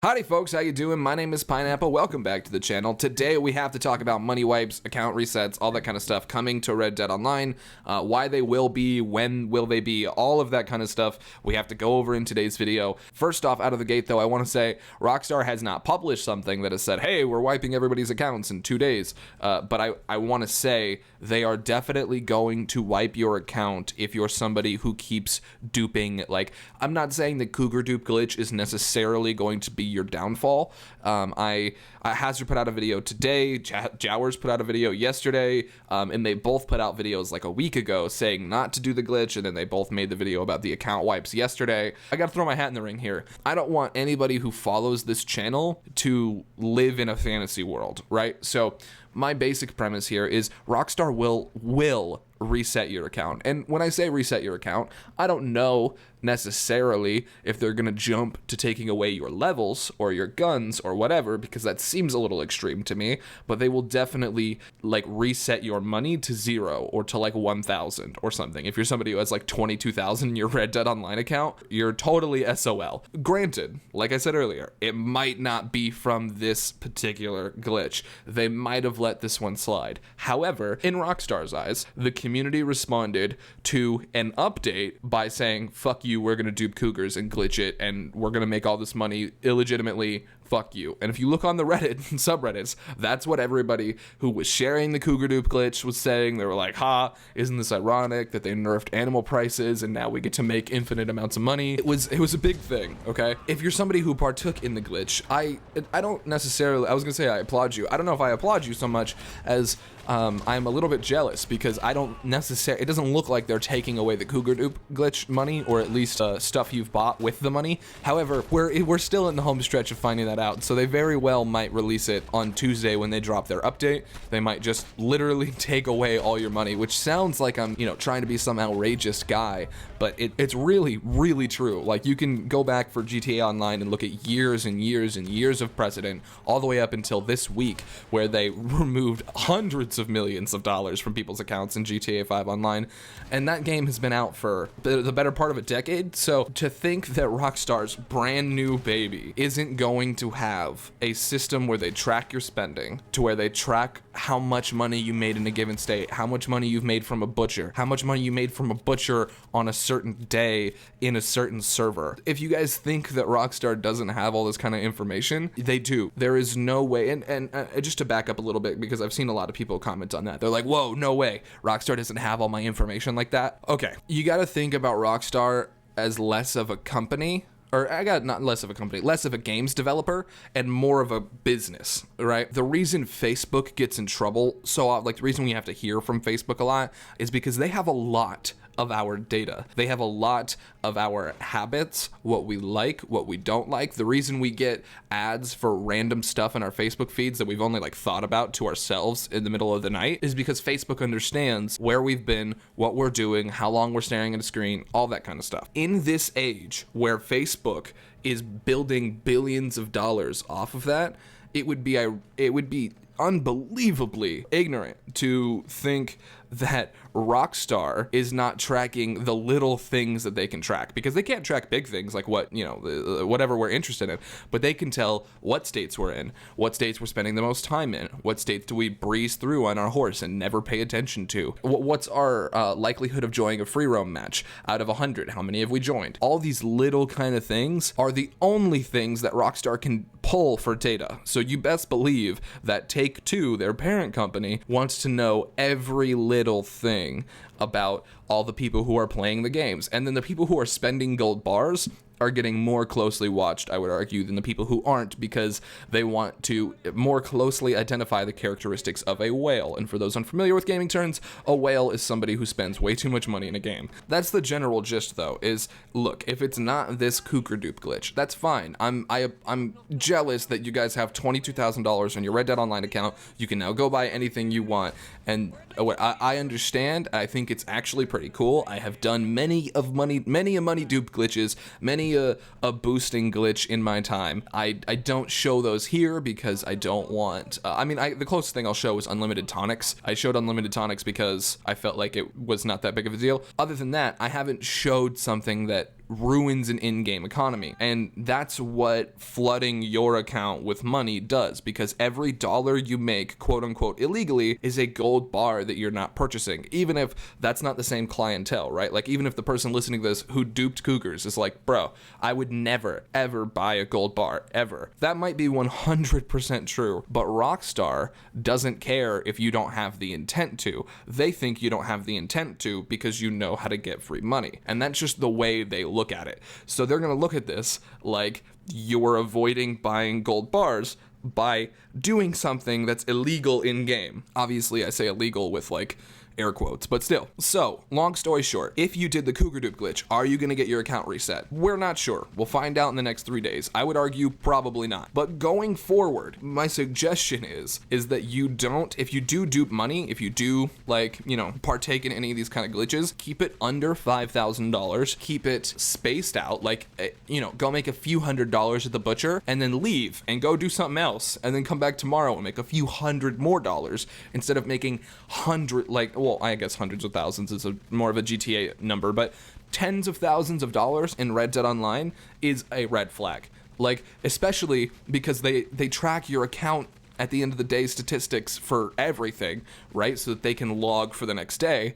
Howdy folks, how you doing? My name is Pineapple. Welcome back to the channel. Today we have to talk about money wipes, account resets, all that kind of stuff coming to Red Dead Online, why they will be, when will they be, all of that kind of stuff we have to go over in today's video. First off, out of the gate though, I want to say Rockstar has not published something that has said, hey, we're wiping everybody's accounts in 2 days, but I want to say they are definitely going to wipe your account if you're somebody who keeps duping. Like, I'm not saying the Cougar dupe glitch is necessarily going to be your downfall. Hazard put out a video today, Jowers put out a video yesterday, and they both put out videos like a week ago saying not to do the glitch, and then they both made the video about the account wipes yesterday. I gotta throw my hat in the ring here. I don't want anybody who follows this channel to live in a fantasy world, right? So my basic premise here is Rockstar will reset your account. And when I say reset your account, I don't know necessarily if they're gonna jump to taking away your levels or your guns or whatever, because that seems a little extreme to me, but they will definitely like reset your money to 0 or to like 1,000 or something. If you're somebody who has like 22,000 in your Red Dead Online account, you're totally SOL. Granted, like I said earlier, it might not be from this particular glitch. They might have let this one slide. However, in Rockstar's eyes, the community responded to an update by saying, fuck you, we're gonna dupe cougars and glitch it, and we're gonna make all this money illegitimately, fuck you. And if you look on the Reddit and subreddits, that's what everybody who was sharing the cougar dupe glitch was saying. They were like, ha, isn't this ironic that they nerfed animal prices and now we get to make infinite amounts of money? It was a big thing, okay? If you're somebody who partook in the glitch, I don't necessarily, I was gonna say I applaud you. I don't know if I applaud you so much as I'm a little bit jealous because I don't necessarily, it doesn't look like they're taking away the cougar dupe glitch money, or at least stuff you've bought with the money. However, we're still in the home stretch of finding that out, so they very well might release it on Tuesday when they drop their update. They might just literally take away all your money, which sounds like I'm, trying to be some outrageous guy, but it's really, really true. Like, you can go back for GTA Online and look at years and years and years of precedent, all the way up until this week, where they removed hundreds of millions of dollars from people's accounts in GTA 5 Online, and that game has been out for the better part of a decade. So to think that Rockstar's brand new baby isn't going to have a system where they track your spending, to where they track how much money you made in a given state, how much money you've made from a butcher, how much money you made from a butcher on a certain day in a certain server. If you guys think that Rockstar doesn't have all this kind of information, they do. There is no way, and just to back up a little bit, because I've seen a lot of people comment on that. They're like, whoa, no way, Rockstar doesn't have all my information like that. Okay, you gotta think about Rockstar as less of a company, or not less of a company, less of a games developer and more of a business, right? The reason Facebook gets in trouble the reason we have to hear from Facebook a lot is because they have a lot of our data. They have a lot of our habits, what we like, what we don't like. The reason we get ads for random stuff in our Facebook feeds that we've only thought about to ourselves in the middle of the night is because Facebook understands where we've been, what we're doing, how long we're staring at a screen, all that kind of stuff. In this age where Facebook is building billions of dollars off of that, it would be unbelievably ignorant to think that Rockstar is not tracking the little things that they can track, because they can't track big things like whatever we're interested in, but they can tell what states we're in, what states we're spending the most time in, what states do we breeze through on our horse and never pay attention to, what's our likelihood of joining a free roam match out of 100, how many have we joined. All these little kind of things are the only things that Rockstar can pull for data. So you best believe that Take-Two, their parent company, wants to know every little thing about all the people who are playing the games. And then the people who are spending gold bars are getting more closely watched, I would argue, than the people who aren't, because they want to more closely identify the characteristics of a whale. And for those unfamiliar with gaming terms, a whale is somebody who spends way too much money in a game. That's the general gist, though, is, look, if it's not this cougar dupe glitch, that's fine. I'm jealous that you guys have $22,000 on your Red Dead Online account. You can now go buy anything you want. And I understand. I think it's actually pretty cool. I have done many a money dupe glitches, many a boosting glitch in my time. I don't show those here because I don't want, the closest thing I'll show is unlimited tonics. I showed unlimited tonics because I felt like it was not that big of a deal. Other than that, I haven't showed something that ruins an in-game economy. And that's what flooding your account with money does, because every dollar you make, quote unquote, illegally is a gold bar that you're not purchasing, even if that's not the same clientele, right? Like, even if the person listening to this who duped Cougars is like, bro, I would never, ever buy a gold bar, ever. That might be 100% true, but Rockstar doesn't care if you don't have the intent to. They think you don't have the intent to because you know how to get free money. And that's just the way they look at it. So they're going to look at this like you're avoiding buying gold bars by doing something that's illegal in game. Obviously, I say illegal with like air quotes, but still. So, long story short, if you did the Cougar Dupe glitch, are you going to get your account reset? We're not sure. We'll find out in the next 3 days. I would argue probably not. But going forward, my suggestion is that you don't, if you do dupe money, if you do, like, you know, partake in any of these kind of glitches, keep it under $5,000. Keep it spaced out, like, you know, go make a few $100s at the butcher and then leave and go do something else and then come back tomorrow and make a few $100 more instead of making well, I guess hundreds of thousands is more of a GTA number, but tens of thousands of dollars in Red Dead Online is a red flag. Like, especially because they track your account at the end of the day statistics for everything, right? So that they can log for the next day.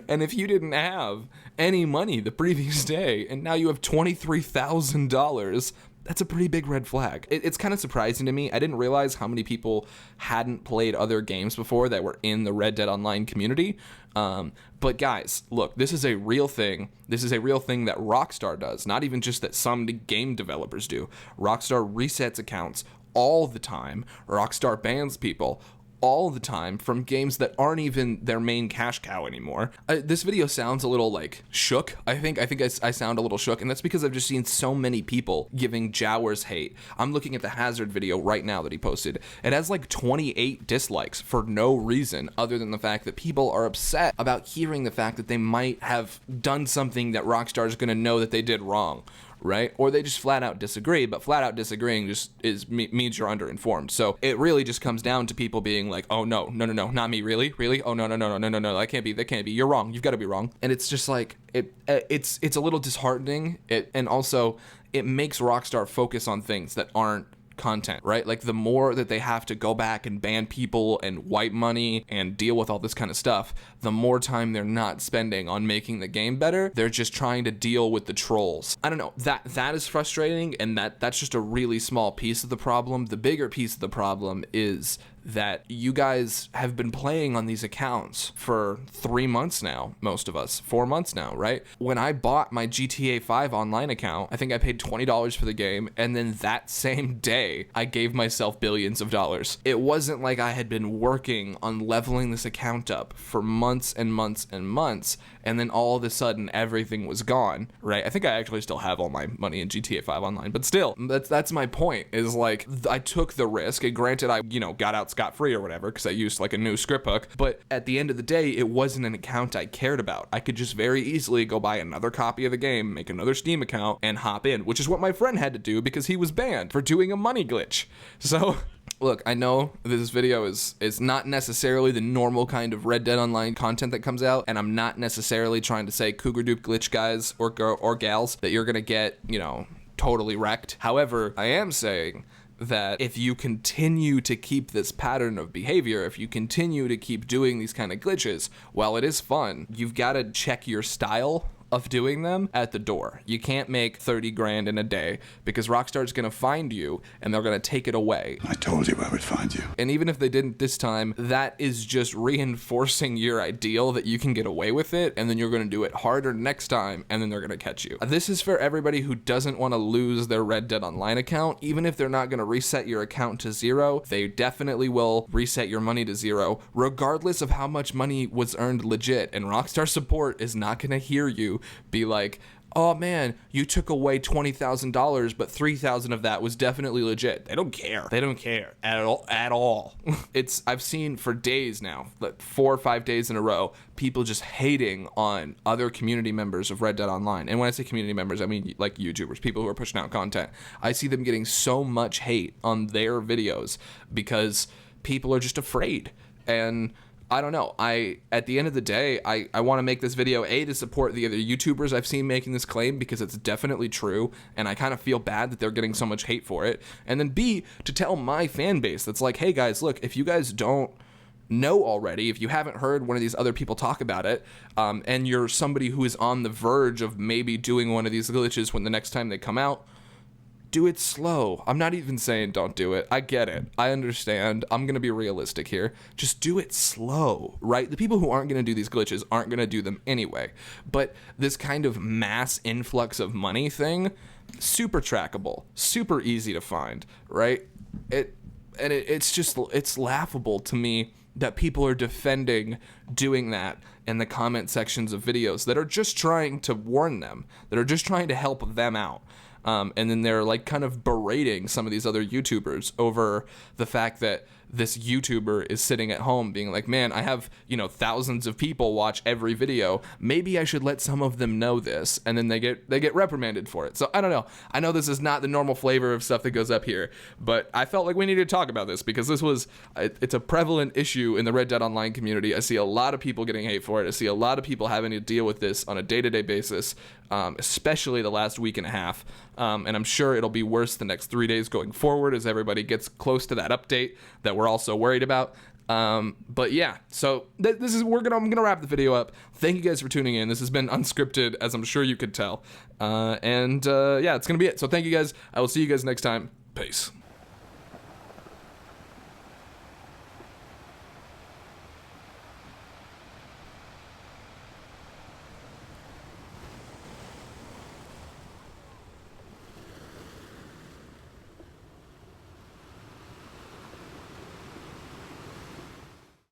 And if you didn't have any money the previous day and now you have $23,000, that's a pretty big red flag. It's kind of surprising to me. I didn't realize how many people hadn't played other games before that were in the Red Dead Online community. But guys, look, this is a real thing. This is a real thing that Rockstar does, not even just that some game developers do. Rockstar resets accounts all the time. Rockstar bans people all the time from games that aren't even their main cash cow anymore. This video sounds a little like shook. I think I sound a little shook, and that's because I've just seen so many people giving Jowers hate. I'm looking at the Hazard video right now that he posted. It has like 28 dislikes for no reason other than the fact that people are upset about hearing the fact that they might have done something that Rockstar is going to know that they did wrong, right? Or they just flat out disagree, but flat out disagreeing just means you're underinformed. So it really just comes down to people being like, oh no, not me, really? Oh no, that can't be, you're wrong, you've got to be wrong. And it's just like, it's a little disheartening, and also it makes Rockstar focus on things that aren't content, right? Like, the more that they have to go back and ban people and wipe money and deal with all this kind of stuff, the more time they're not spending on making the game better. They're just trying to deal with the trolls. I don't know, that is frustrating, and that's just a really small piece of the problem. The bigger piece of the problem is that you guys have been playing on these accounts for 3 months now, most of us, 4 months now, right? When I bought my GTA 5 online account, I think I paid $20 for the game, and then that same day, I gave myself billions of dollars. It wasn't like I had been working on leveling this account up for months and months and months, and then all of a sudden, everything was gone, right? I think I actually still have all my money in GTA 5 online, but still, that's my point, is like, I took the risk, and granted, I, got out scot-free or whatever, because I used like a new script hook, but at the end of the day, it wasn't an account I cared about. I could just very easily go buy another copy of the game, make another Steam account, and hop in, which is what my friend had to do because he was banned for doing a money glitch. So, look, I know this video is not necessarily the normal kind of Red Dead Online content that comes out, and I'm not necessarily trying to say Cougar Dupe glitch guys or gals that you're gonna get, totally wrecked. However, I am saying that if you continue to keep this pattern of behavior, if you continue to keep doing these kind of glitches, while it is fun, you've got to check your style of doing them at the door. You can't make 30 grand in a day because Rockstar's gonna find you and they're gonna take it away. I told you I would find you. And even if they didn't this time, that is just reinforcing your ideal that you can get away with it, and then you're gonna do it harder next time, and then they're gonna catch you. This is for everybody who doesn't want to lose their Red Dead Online account. Even if they're not gonna reset your account to zero, they definitely will reset your money to zero, regardless of how much money was earned legit. And Rockstar support is not gonna hear you be like, oh man, you took away $20,000, but $3,000 of that was definitely legit. They don't care. They don't care at all. I've seen for days now, like 4 or 5 days in a row, people just hating on other community members of Red Dead Online. And when I say community members, I mean like YouTubers, people who are pushing out content. I see them getting so much hate on their videos because people are just afraid. And I don't know. At the end of the day, I want to make this video, A, to support the other YouTubers I've seen making this claim, because it's definitely true, and I kind of feel bad that they're getting so much hate for it. And then B, to tell my fan base that's like, hey guys, look, if you guys don't know already, if you haven't heard one of these other people talk about it, and you're somebody who is on the verge of maybe doing one of these glitches when the next time they come out, do it slow. I'm not even saying don't do it. I get it. I understand. I'm going to be realistic here. Just do it slow, right? The people who aren't going to do these glitches aren't going to do them anyway. But this kind of mass influx of money thing, super trackable, super easy to find, right? It's laughable to me that people are defending doing that in the comment sections of videos that are just trying to warn them, that are just trying to help them out. And then they're like kind of berating some of these other YouTubers over the fact that this YouTuber is sitting at home being like, man, I have, thousands of people watch every video. Maybe I should let some of them know this. And then they get reprimanded for it. So I don't know. I know this is not the normal flavor of stuff that goes up here, but I felt like we needed to talk about this because it's a prevalent issue in the Red Dead Online community. I see a lot of people getting hate for it. I see a lot of people having to deal with this on a day-to-day basis, especially the last week and a half. And I'm sure it'll be worse the next 3 days going forward as everybody gets close to that update that we're also worried about. But yeah, so I'm gonna wrap the video up. Thank you guys for tuning in. This has been unscripted, as I'm sure you could tell. Yeah, it's gonna be it. So thank you guys. I will see you guys next time. Peace.